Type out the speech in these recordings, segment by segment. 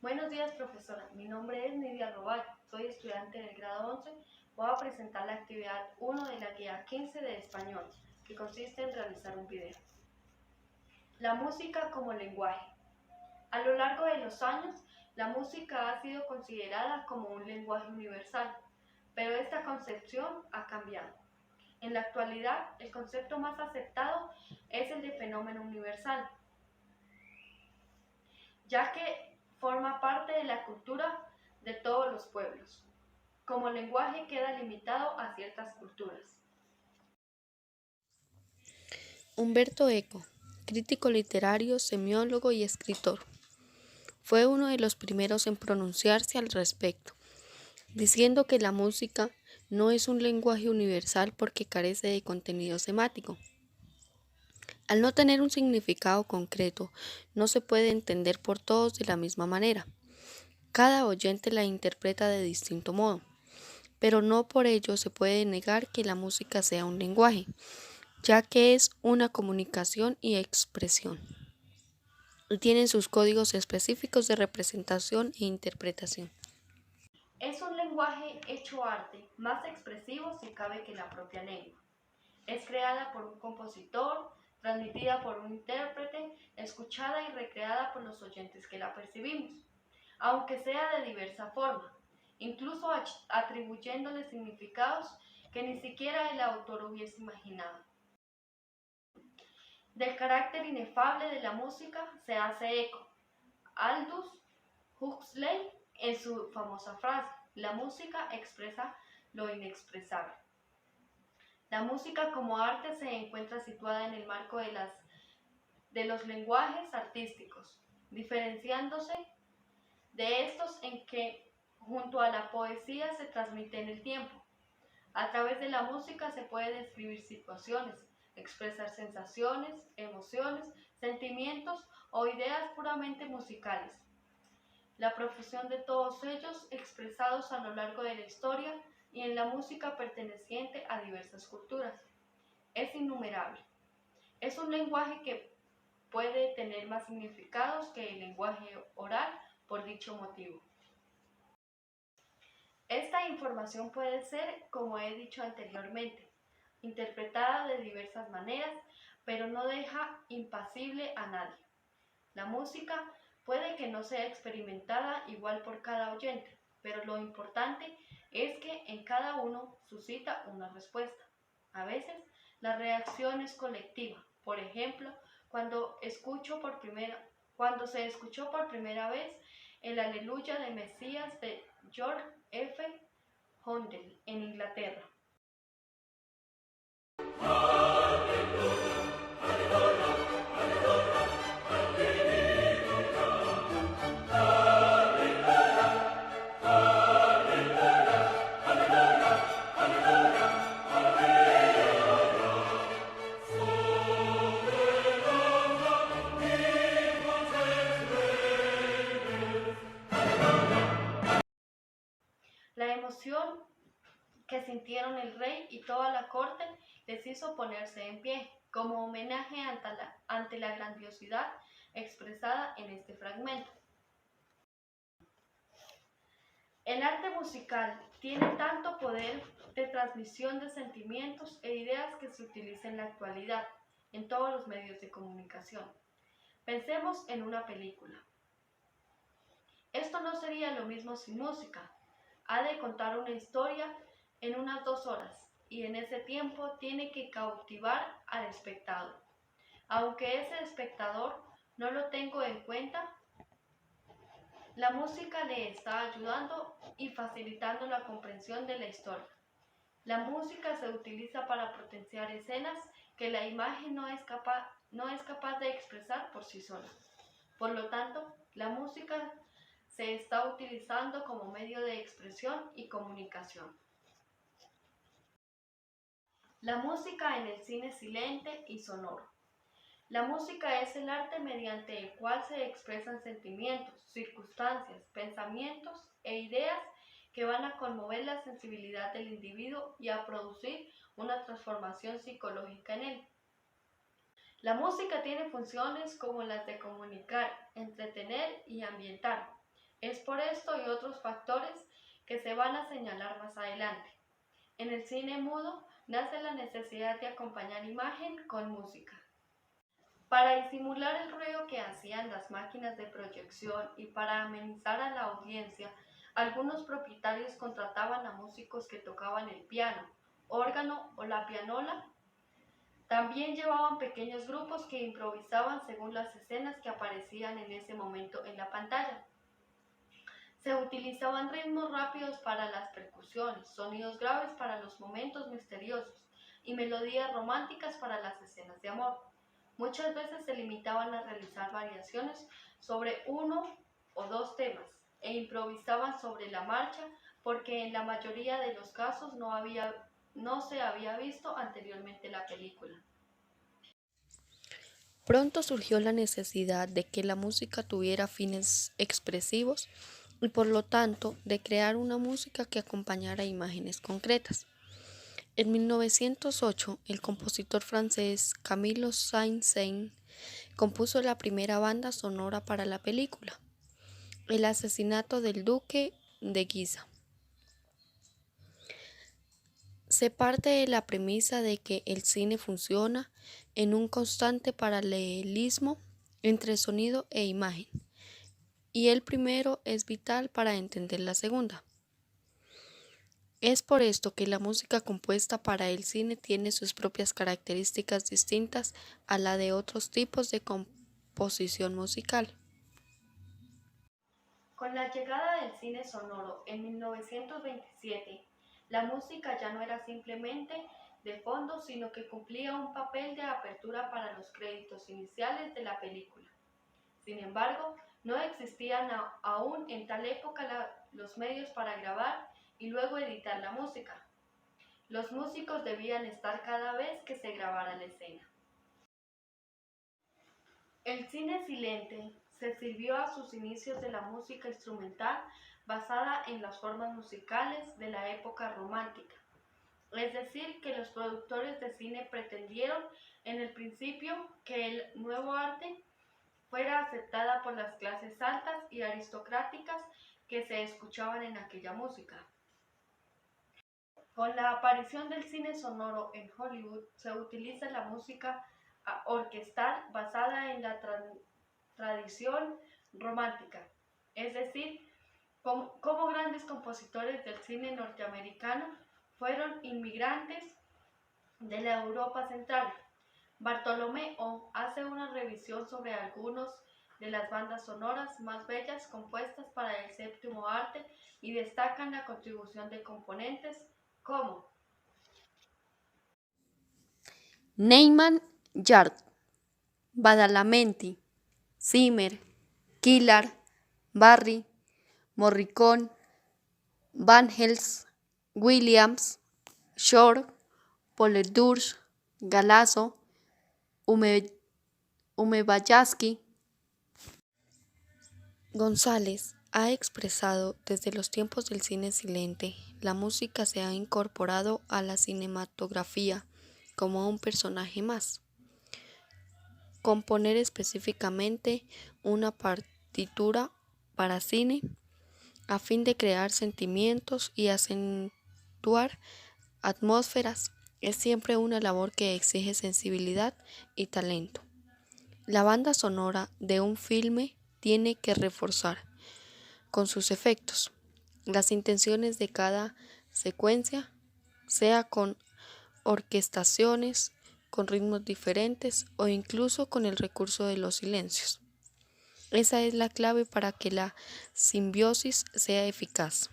Buenos días, profesora. Mi nombre es Nidia Roballo. Soy estudiante del grado 11. Voy a presentar la actividad 1 de la guía 15 de español, que consiste en realizar un video. La música como lenguaje. A lo largo de los años, la música ha sido considerada como un lenguaje universal, pero esta concepción ha cambiado. En la actualidad, el concepto más aceptado es el de fenómeno universal, ya que forma parte de la cultura de todos los pueblos. Como lenguaje queda limitado a ciertas culturas. Humberto Eco, crítico literario, semiólogo y escritor, fue uno de los primeros en pronunciarse al respecto, diciendo que la música no es un lenguaje universal porque carece de contenido semático. Al no tener un significado concreto, no se puede entender por todos de la misma manera. Cada oyente la interpreta de distinto modo, pero no por ello se puede negar que la música sea un lenguaje, ya que es una comunicación y expresión. Tienen sus códigos específicos de representación e interpretación. Es un lenguaje hecho arte, más expresivo si cabe que la propia lengua. Es creada por un compositor, transmitida por un intérprete, escuchada y recreada por los oyentes que la percibimos, aunque sea de diversa forma, incluso atribuyéndole significados que ni siquiera el autor hubiese imaginado. Del carácter inefable de la música se hace eco Aldous Huxley en su famosa frase: la música expresa lo inexpresable. La música como arte se encuentra situada en el marco de los lenguajes artísticos, diferenciándose de estos en que junto a la poesía se transmite en el tiempo. A través de la música se puede describir situaciones, expresar sensaciones, emociones, sentimientos o ideas puramente musicales. La profusión de todos ellos expresados a lo largo de la historia y en la música perteneciente a diversas culturas. Es innumerable. Es un lenguaje que puede tener más significados que el lenguaje oral por dicho motivo. Esta información puede ser, como he dicho anteriormente, interpretada de diversas maneras, pero no deja impasible a nadie. La música puede que no sea experimentada igual por cada oyente, pero lo importante es que en cada uno suscita una respuesta. A veces la reacción es colectiva. Por ejemplo, cuando se escuchó por primera vez el Aleluya de Mesías de George F. Handel en Inglaterra. La emoción que sintieron el rey y toda la corte les hizo ponerse en pie, como homenaje ante la grandiosidad expresada en este fragmento. El arte musical tiene tanto poder de transmisión de sentimientos e ideas que se utiliza en la actualidad en todos los medios de comunicación. Pensemos en una película. Esto no sería lo mismo sin música. Ha de contar una historia en unas 2 horas y en ese tiempo tiene que cautivar al espectador. Aunque ese espectador no lo tengo en cuenta, la música le está ayudando y facilitando la comprensión de la historia. La música se utiliza para potenciar escenas que la imagen no es capaz de expresar por sí sola. Por lo tanto, la música se está utilizando como medio de expresión y comunicación. La música en el cine silente y sonoro. La música es el arte mediante el cual se expresan sentimientos, circunstancias, pensamientos e ideas que van a conmover la sensibilidad del individuo y a producir una transformación psicológica en él. La música tiene funciones como las de comunicar, entretener y ambientar. Es por esto y otros factores que se van a señalar más adelante. En el cine mudo nace la necesidad de acompañar imagen con música. Para disimular el ruido que hacían las máquinas de proyección y para amenizar a la audiencia, algunos propietarios contrataban a músicos que tocaban el piano, órgano o la pianola. También llevaban pequeños grupos que improvisaban según las escenas que aparecían en ese momento en la pantalla. Se utilizaban ritmos rápidos para las percusiones, sonidos graves para los momentos misteriosos y melodías románticas para las escenas de amor. Muchas veces se limitaban a realizar variaciones sobre uno o dos temas e improvisaban sobre la marcha porque en la mayoría de los casos no se había visto anteriormente la película. Pronto surgió la necesidad de que la música tuviera fines expresivos y por lo tanto de crear una música que acompañara imágenes concretas. En 1908, el compositor francés Camilo Saint-Saëns compuso la primera banda sonora para la película, El asesinato del duque de Guisa. Se parte de la premisa de que el cine funciona en un constante paralelismo entre sonido e imagen, y el primero es vital para entender la segunda. Es por esto que la música compuesta para el cine tiene sus propias características distintas a la de otros tipos de composición musical. Con la llegada del cine sonoro en 1927, la música ya no era simplemente de fondo, sino que cumplía un papel de apertura para los créditos iniciales de la película. Sin embargo, no existían aún en tal época los medios para grabar y luego editar la música. Los músicos debían estar cada vez que se grabara la escena. El cine silente se sirvió a sus inicios de la música instrumental basada en las formas musicales de la época romántica. Es decir, que los productores de cine pretendieron en el principio que el nuevo arte fuera aceptada por las clases altas y aristocráticas que se escuchaban en aquella música. Con la aparición del cine sonoro en Hollywood se utiliza la música orquestal basada en la tradición romántica, es decir, como grandes compositores del cine norteamericano fueron inmigrantes de la Europa central. Bartolomeo hace una revisión sobre algunos de las bandas sonoras más bellas compuestas para el séptimo arte y destacan la contribución de componentes como Neyman Yard, Badalamenti, Zimmer, Killar, Barry, Morricone, Van Hels, Williams, Shore, Poledouce, Galasso, Umebayaski. González ha expresado desde los tiempos del cine silente, la música se ha incorporado a la cinematografía como un personaje más. Componer específicamente una partitura para cine a fin de crear sentimientos y acentuar atmósferas es siempre una labor que exige sensibilidad y talento. La banda sonora de un filme tiene que reforzar, con sus efectos, las intenciones de cada secuencia, sea con orquestaciones, con ritmos diferentes o incluso con el recurso de los silencios. Esa es la clave para que la simbiosis sea eficaz.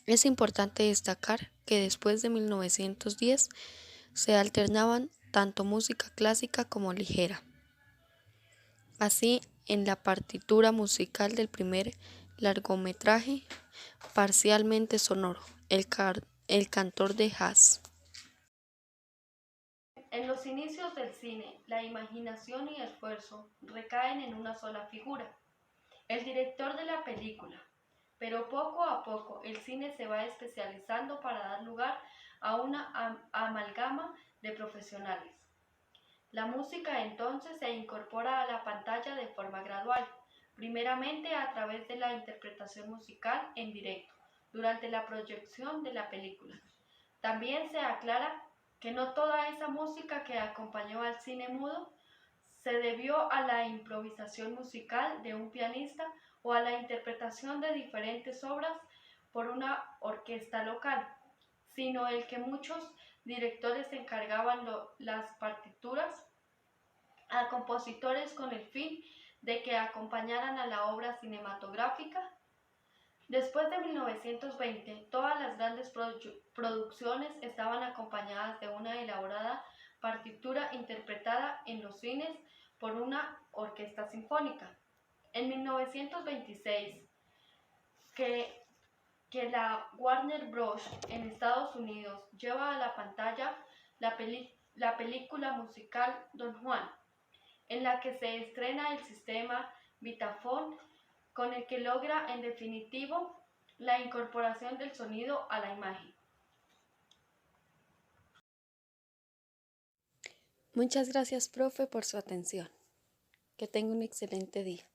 Es importante destacar que después de 1910 se alternaban tanto música clásica como ligera. Así, en la partitura musical del primer largometraje, parcialmente sonoro, El cantor de jazz. en los inicios del cine, la imaginación y esfuerzo recaen en una sola figura, el director de la película, pero poco a poco el cine se va especializando para dar lugar a una amalgama de profesionales. La música entonces se incorpora a la pantalla de forma gradual, primeramente a través de la interpretación musical en directo, durante la proyección de la película. También se aclara que no toda esa música que acompañó al cine mudo se debió a la improvisación musical de un pianista o a la interpretación de diferentes obras por una orquesta local, sino el que muchos directores encargaban las partituras a compositores con el fin de que acompañaran a la obra cinematográfica. Después de 1920, todas las grandes producciones estaban acompañadas de una elaborada partitura interpretada en los cines por una orquesta sinfónica. En 1926, que la Warner Bros. En Estados Unidos lleva a la pantalla la película musical Don Juan, en la que se estrena el sistema Vitaphone, con el que logra en definitivo la incorporación del sonido a la imagen. Muchas gracias, profe, por su atención. Que tenga un excelente día.